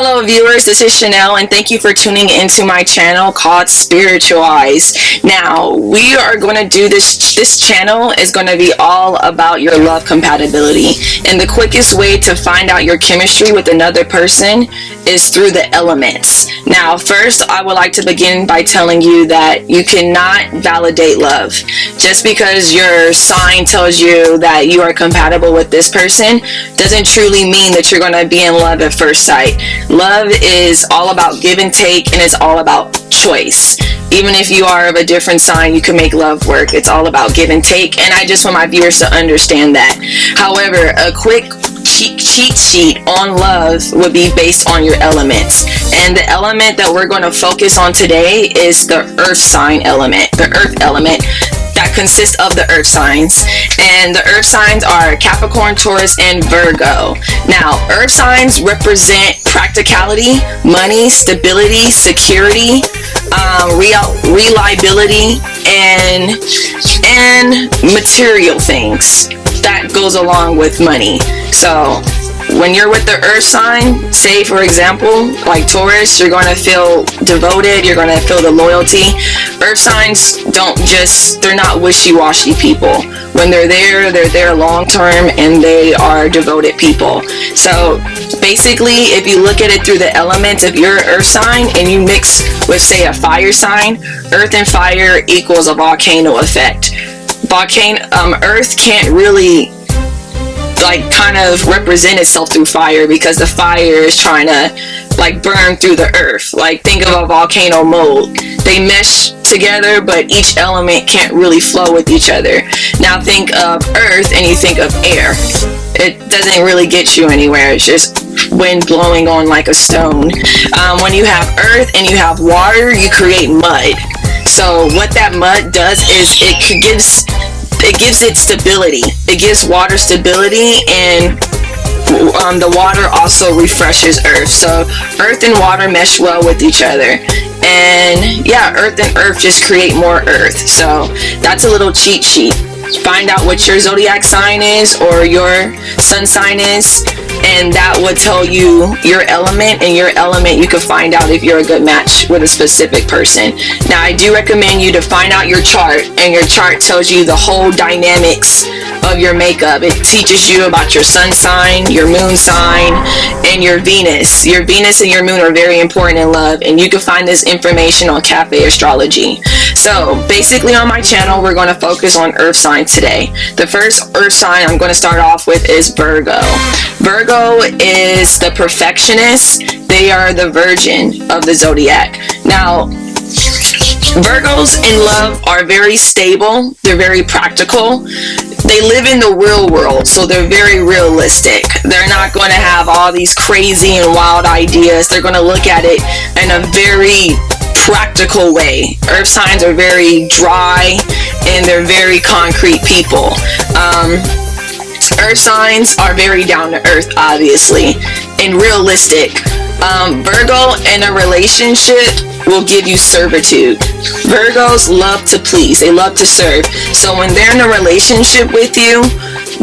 Hello viewers, this is Chanel and thank you for tuning into my channel called Spiritual Eyes. Now, we are going to do this channel is going to be all about your love compatibility. And the quickest way to find out your chemistry with another person is through the elements. Now, first, I would like to begin by telling you that you cannot validate love. Just because your sign tells you that you are compatible with this person doesn't truly mean that you're going to be in love at first sight. Love is all about give and take, and it's all about choice. Even if you are of a different sign, you can make love work. It's all about give and take, and I just want my viewers to understand that. However, a quick cheat sheet on love would be based on your elements, and the element that we're going to focus on today is the earth sign element, the earth element that consists of the earth signs. And the earth signs are Capricorn, Taurus, and Virgo. Now, earth signs represent practicality, money, stability, security, reliability, and material things that goes along with money. So when you're with the earth sign, say for example like Taurus, you're going to feel devoted, you're going to feel the loyalty. Earth signs they're not wishy-washy people. When they're there long term, and they are devoted people. So basically, if you look at it through the elements, if you're an earth sign and you mix with say a fire sign, earth and fire equals a volcano effect. Earth can't really kind of represent itself through fire, because the fire is trying to burn through the earth. Think of a volcano mold. They mesh together, but each element can't really flow with each other. Now think of earth and you think of air. It doesn't really get you anywhere. It's just wind blowing on like a stone. When you have earth and you have water, you create mud. So what that mud does is it gives it stability. It gives water stability, and the water also refreshes earth. So earth and water mesh well with each other, and yeah, earth and earth just create more earth. So that's a little cheat sheet. Find out what your zodiac sign is or your sun sign is, and that would tell you your element, and your element you can find out if you're a good match with a specific person. Now, I do recommend you to find out your chart, and your chart tells you the whole dynamics of your makeup. It teaches you about your sun sign, your moon sign, and your Venus. Your Venus and your moon are very important in love, and you can find this information on Cafe Astrology. So basically on my channel, we're going to focus on earth signs today. The first earth sign I'm going to start off with is Virgo. Virgo is the perfectionist. They are the virgin of the zodiac. Now, Virgos in love are very stable. They're very practical. They live in the real world, so they're very realistic. They're not going to have all these crazy and wild ideas. They're going to look at it in a very practical way. Earth signs are very dry, and they're very concrete people. Earth signs are very down to earth, obviously, and realistic. Virgo in a relationship will give you servitude. Virgos love to please. They love to serve. So when they're in a relationship with you,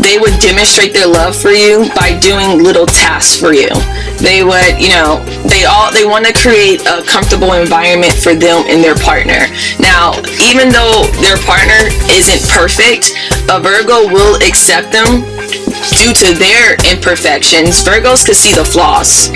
they would demonstrate their love for you by doing little tasks for you. They would, they want to create a comfortable environment for them and their partner. Now, even though their partner isn't perfect, a Virgo will accept them due to their imperfections. Virgos can see the flaws.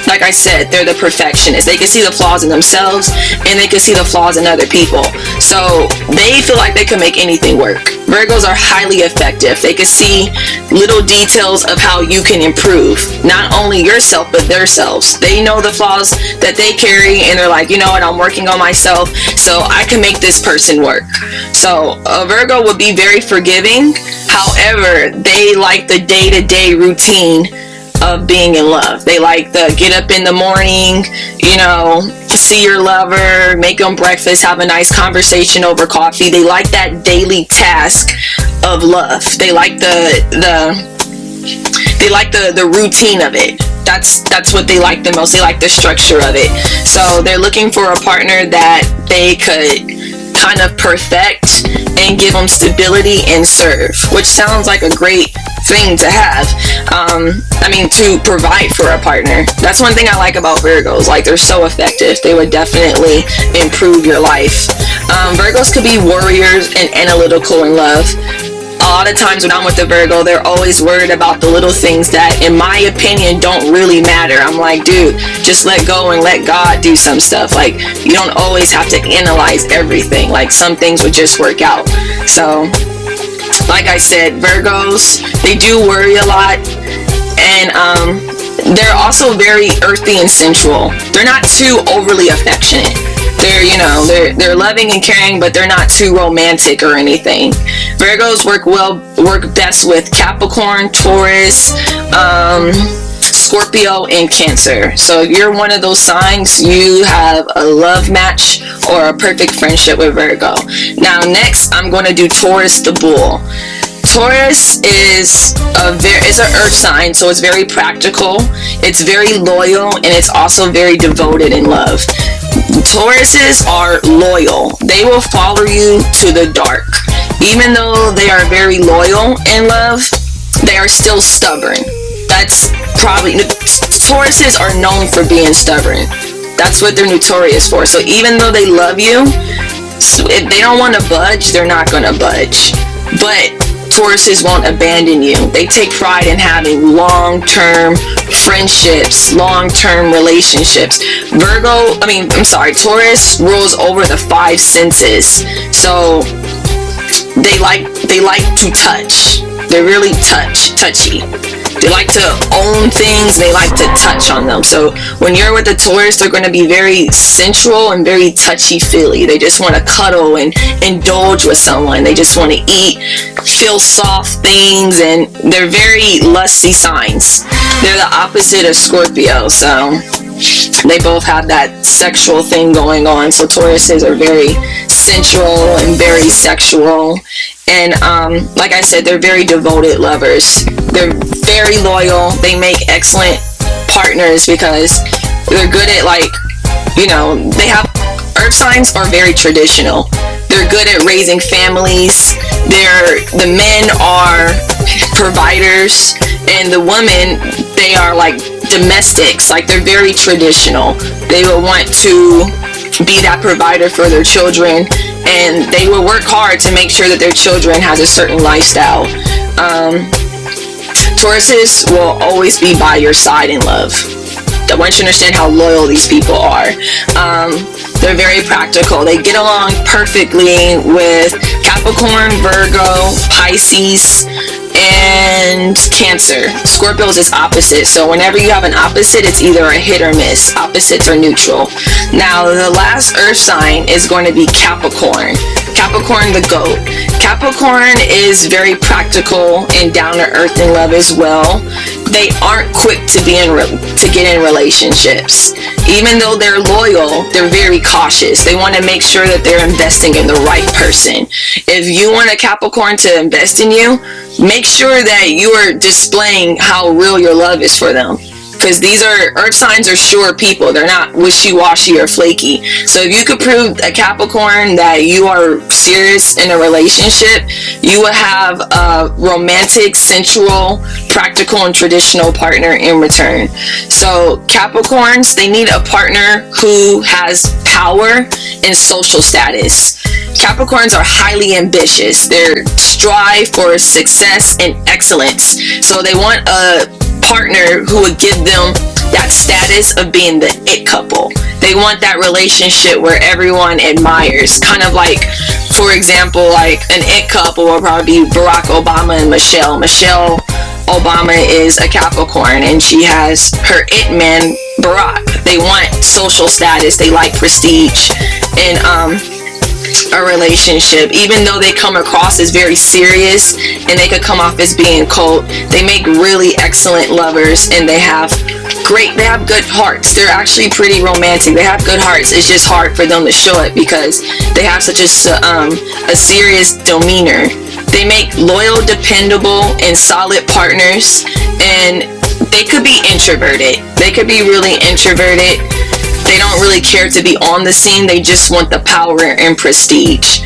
Like I said, they're the perfectionists. They can see the flaws in themselves, and they can see the flaws in other people. So they feel like they can make anything work. Virgos are highly effective. They can see little details of how you can improve, not only yourself, but themselves. They know the flaws that they carry, and they're like, you know what, I'm working on myself, so I can make this person work. So a Virgo would be very forgiving. However, they like the day-to-day routine of being in love. They like the get up in the morning, see your lover, make them breakfast, have a nice conversation over coffee. They like that daily task of love. They like the routine of it. That's what they like the most. They like the structure of it. So they're looking for a partner that they could kind of perfect and give them stability and serve, which sounds like a great thing to have. To provide for a partner. That's one thing I like about Virgos. Like, they're so effective. They would definitely improve your life. Virgos could be warriors and analytical in love. A lot of times when I'm with the Virgo, they're always worried about the little things that, in my opinion, don't really matter. I'm like, dude, just let go and let God do some stuff. Like, you don't always have to analyze everything. Like, some things would just work out. So, like I said, Virgos, they do worry a lot. And they're also very earthy and sensual. They're not too overly affectionate. They're loving and caring, but they're not too romantic or anything. Virgos work best with Capricorn, Taurus, Scorpio, and Cancer. So if you're one of those signs, you have a love match or a perfect friendship with Virgo. Now next, I'm going to do Taurus the Bull. Taurus is an earth sign, so it's very practical, it's very loyal, and it's also very devoted in love. Tauruses are loyal. They will follow you to the dark. Even though they are very loyal in love, they are still stubborn. Tauruses are known for being stubborn. That's what they're notorious for. So even though they love you, if they don't want to budge, they're not going to budge. But Tauruses won't abandon you. They take pride in having long-term friendships, long-term relationships. Taurus rules over the 5 senses. So they like to touch. They're really touchy. They like to own things. They like to touch on them. So when you're with a Taurus, they're going to be very sensual and very touchy-feely. They just want to cuddle and indulge with someone. They just want to eat, feel soft things, and they're very lusty signs. They're the opposite of Scorpio, so they both have that sexual thing going on. So Tauruses are very sensual and very sexual. And like I said, they're very devoted lovers. They're very loyal. They make excellent partners because they're good at, earth signs are very traditional. They're good at raising families. The men are providers, and the women, they are like domestics. Like, they're very traditional. They will want to be that provider for their children, and they will work hard to make sure that their children has a certain lifestyle. Tauruses will always be by your side in love. I want you to understand how loyal these people are. They're very practical. They get along perfectly with Capricorn, Virgo, Pisces, and Cancer. Scorpio is opposite. So whenever you have an opposite, it's either a hit or miss. Opposites are neutral. Now, the last earth sign is going to be Capricorn. Capricorn the goat. Capricorn is very practical and down to earth in love as well. They aren't quick to get in relationships. Even though they're loyal, they're very cautious. They want to make sure that they're investing in the right person. If you want a Capricorn to invest in you, make sure that you are displaying how real your love is for them. Because these earth signs are sure people. They're not wishy-washy or flaky. So if you could prove a Capricorn that you are serious in a relationship, you will have a romantic, sensual, practical, and traditional partner in return. So Capricorns, they need a partner who has power and social status. Capricorns are highly ambitious. They strive for success and excellence. So they want a partner who would give them that status of being the it couple. They want that relationship where everyone admires. Kind of like, for example, like an it couple will probably be Barack Obama and Michelle. Michelle Obama is a Capricorn, and she has her it man, Barack. They want social status. They like prestige. And a relationship, even though they come across as very serious and they could come off as being cold, they make really excellent lovers, and they have good hearts. They're actually pretty romantic. They have good hearts. It's just hard for them to show it because they have such a serious demeanor. They make loyal, dependable, and solid partners, and they could be introverted. They could be really introverted. They don't really care to be on the scene. They just want the power and prestige.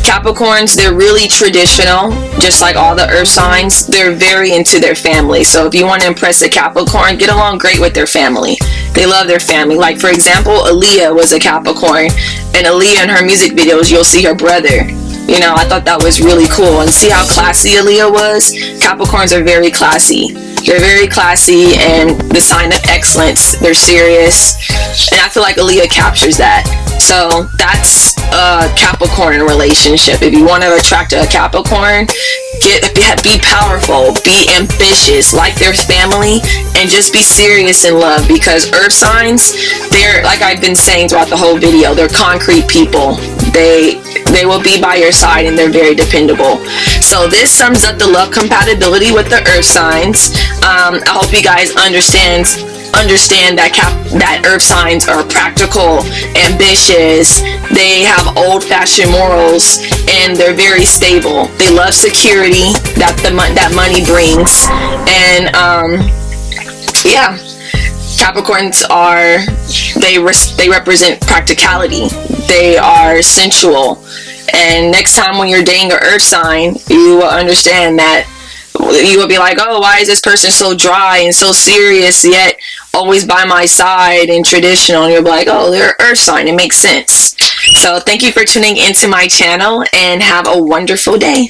Capricorns, they're really traditional, just like all the earth signs. They're very into their family. So if you want to impress a Capricorn, get along great with their family. They love their family. Like, for example, Aaliyah was a Capricorn, and Aaliyah in her music videos, you'll see her brother. You know, I thought that was really cool. And see how classy Aaliyah was? Capricorns are very classy. They're very classy and the sign of excellence. They're serious. And I feel like Aaliyah captures that. So that's a Capricorn relationship. If you want to attract a Capricorn, be powerful, be ambitious, like their family, and just be serious in love. Because earth signs, they're, like I've been saying throughout the whole video, they're concrete people. They will be by your side, and they're very dependable. So this sums up the love compatibility with the earth signs. I hope you guys understand that earth signs are practical, ambitious, they have old-fashioned morals, and they're very stable. They love security that money brings. And yeah, Capricorns they represent practicality. They are sensual. And next time when you're dating an earth sign, you will understand that. You will be like, oh, why is this person so dry and so serious, yet always by my side and traditional? And you'll be like, oh, they're earth sign. It makes sense. So thank you for tuning into my channel, and have a wonderful day.